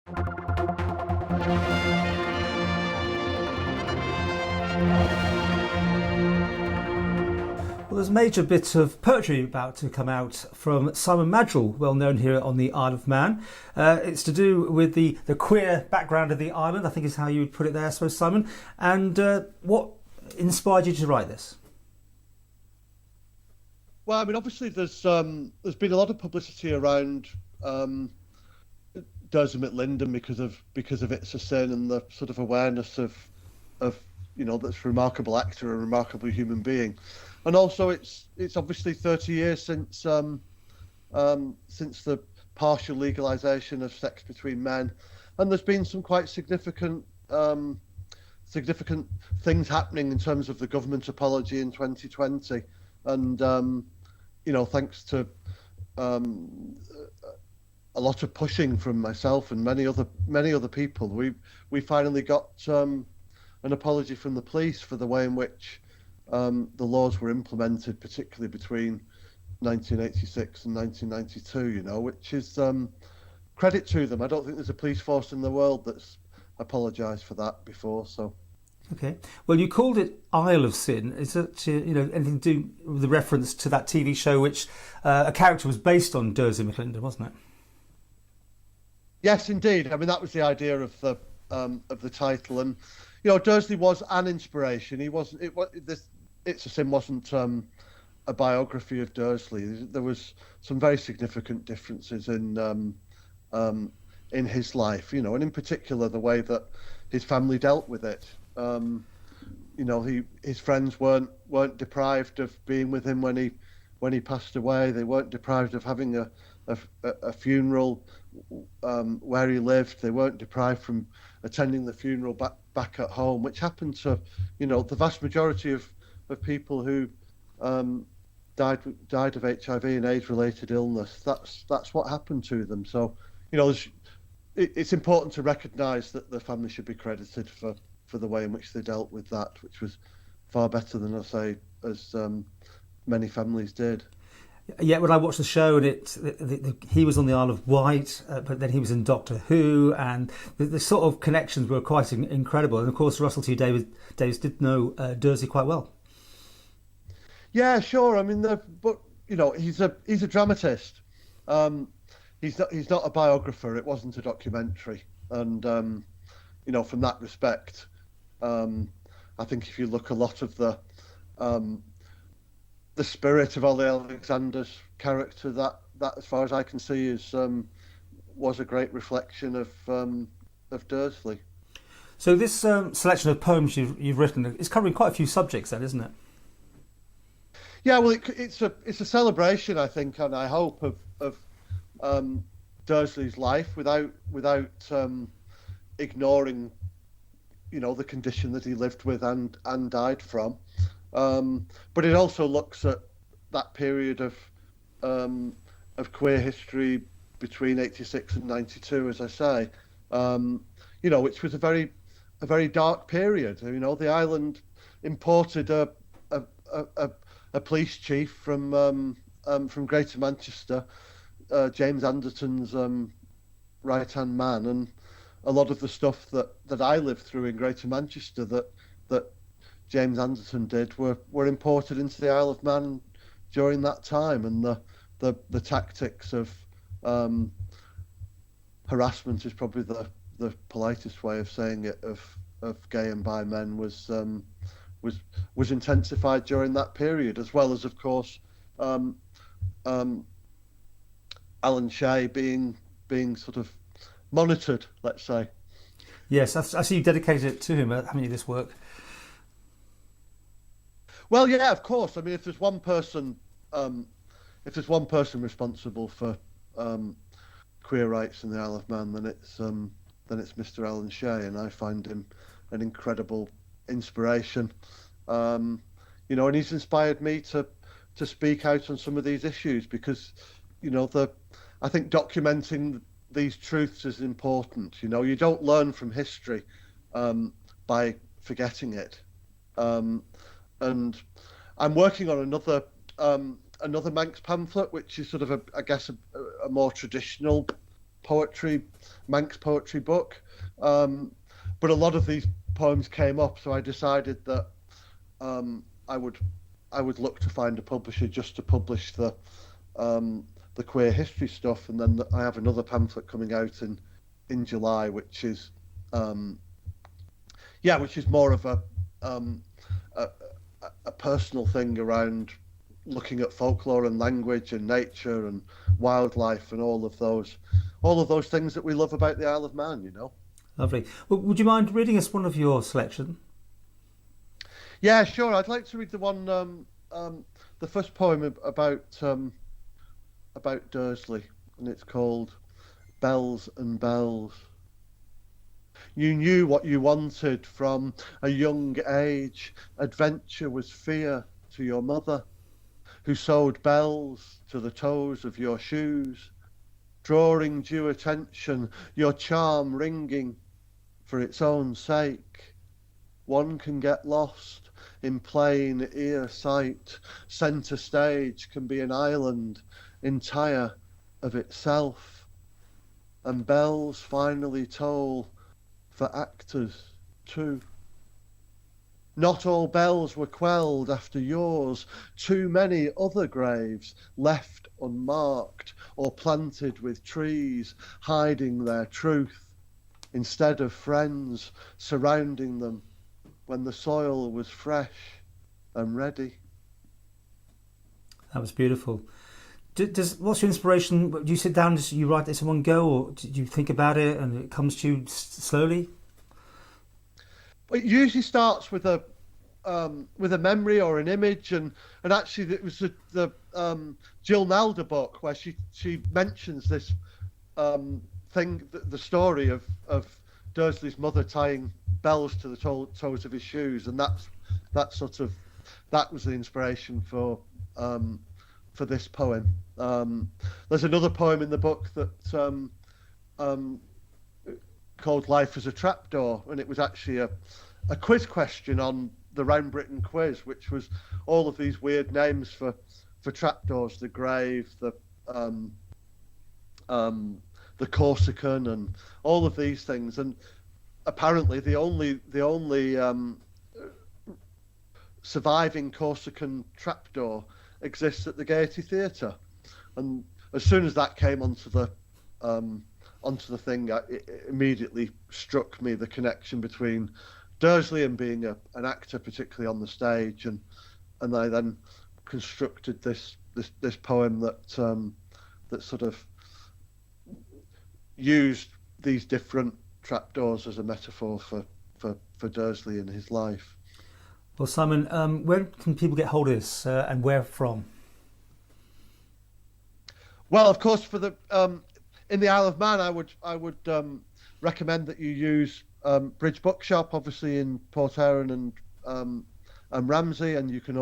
Well, there's a major bit of poetry about to come out from Simon Maddrell, well known here on the Isle of Man. It's to do with the queer background of the island, I think is how you would put it there, I suppose, Simon. And what inspired you to write this? Well, I mean, obviously there's been a lot of publicity around Dursley McLinden because of its sin and the sort of awareness of this remarkable actor, a remarkable human being. And also, it's obviously 30 years since the partial legalisation of sex between men, and there's been some quite significant things happening in terms of the government apology in 2020, and thanks to a lot of pushing from myself and many other people, we finally got an apology from the police for the way in which the laws were implemented, particularly between 1986 and 1992, which is credit to them. I don't think there's a police force in the world that's apologised for that before. So, okay. Well, you called it Isle of Sin. Is that anything to do with the reference to that TV show, which a character was based on Dursley McLinden, wasn't it? Yes, indeed. I mean, that was the idea of the title, and Dursley was an inspiration. He wasn't. It's a Sin wasn't a biography of Dursley. There was some very significant differences in his life, and in particular the way that his family dealt with it. His friends weren't deprived of being with him when he passed away. They weren't deprived of having a funeral where he lived. They weren't deprived from attending the funeral back at home, which happened to the vast majority of people who died of HIV and AIDS-related illness. That's what happened to them. So it's important to recognise that the family should be credited for the way in which they dealt with that, which was far better than, I say, as many families did. Yeah, when I watched the show, and he was on the Isle of Wight, but then he was in Doctor Who, and the sort of connections were quite incredible. And of course, Russell T Davies did know Dursley quite well. Yeah, sure. I mean, he's a dramatist. He's not a biographer. It wasn't a documentary, and from that respect, I think if you look a lot of the spirit of Ollie Alexander's character, that as far as I can see was a great reflection of Dursley. So this selection of poems you've written is covering quite a few subjects, then, isn't it? Yeah, well, it's a celebration, I think, and I hope of Dursley's life without ignoring, the condition that he lived with and died from. But it also looks at that period of queer history between 86 and 92, as I say, which was a very dark period. The island imported a police chief from Greater Manchester, James Anderton's right-hand man, and a lot of the stuff that I lived through in Greater Manchester that James Anderton did were imported into the Isle of Man during that time, and the tactics of harassment is probably the politest way of saying it of gay and bi men was intensified during that period, as well as, of course, Alan Shea being sort of monitored, let's say. Yes, I see you dedicated it to him, haven't you, this work? Well, yeah, of course. I mean, if there's one person responsible for queer rights in the Isle of Man, then it's Mr. Alan Shea, and I find him an incredible inspiration. And he's inspired me to speak out on some of these issues because, I think documenting these truths is important. You don't learn from history by forgetting it. And I'm working on another Manx pamphlet, which is sort of a more traditional poetry, Manx poetry book. But a lot of these poems came up, so I decided that I would look to find a publisher just to publish the queer history stuff, and then I have another pamphlet coming out in July, which is more of a personal thing around looking at folklore and language and nature and wildlife and all of those things that we love about the Isle of Man, you know. Lovely. Well, would you mind reading us one of your selection? Yeah, sure. I'd like to read the one, the first poem about Dursley, and it's called Bells and Bells. You knew what you wanted from a young age. Adventure was fear to your mother, who sewed bells to the toes of your shoes, drawing due attention, your charm ringing for its own sake. One can get lost in plain ear sight. Centre stage can be an island entire of itself, and bells finally toll for actors too. Not all bells were quelled after yours. Too many other graves left unmarked or planted with trees hiding their truth, instead of friends surrounding them when the soil was fresh and ready. That was beautiful. What's your inspiration? Do you sit down and you write this in one go, or do you think about it and it comes to you slowly? It usually starts with a memory or an image, and actually it was the Jill Nalder book where she mentions this thing, the story of Dursley's mother tying bells to the toes of his shoes, and that was the inspiration for this poem. There's another poem in the book that called Life as a Trapdoor, and it was actually a quiz question on the Round Britain quiz, which was all of these weird names for trapdoors, the grave, the Corsican, and all of these things. And apparently the only surviving Corsican trapdoor exists at the Gaiety Theatre. And as soon as that came onto the thing, it immediately struck me the connection between Dursley and being an actor, particularly on the stage, and I then constructed this poem that sort of used these different trapdoors as a metaphor for Dursley and his life. Well, Simon, where can people get hold of this, and where from? Well, of course, for the in the Isle of Man, I would recommend that you use Bridge Bookshop, obviously in Port Erin and Ramsey, and you can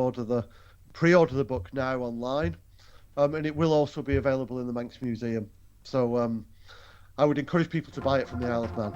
pre-order the book now online, and it will also be available in the Manx Museum. So I would encourage people to buy it from the Isle of Man.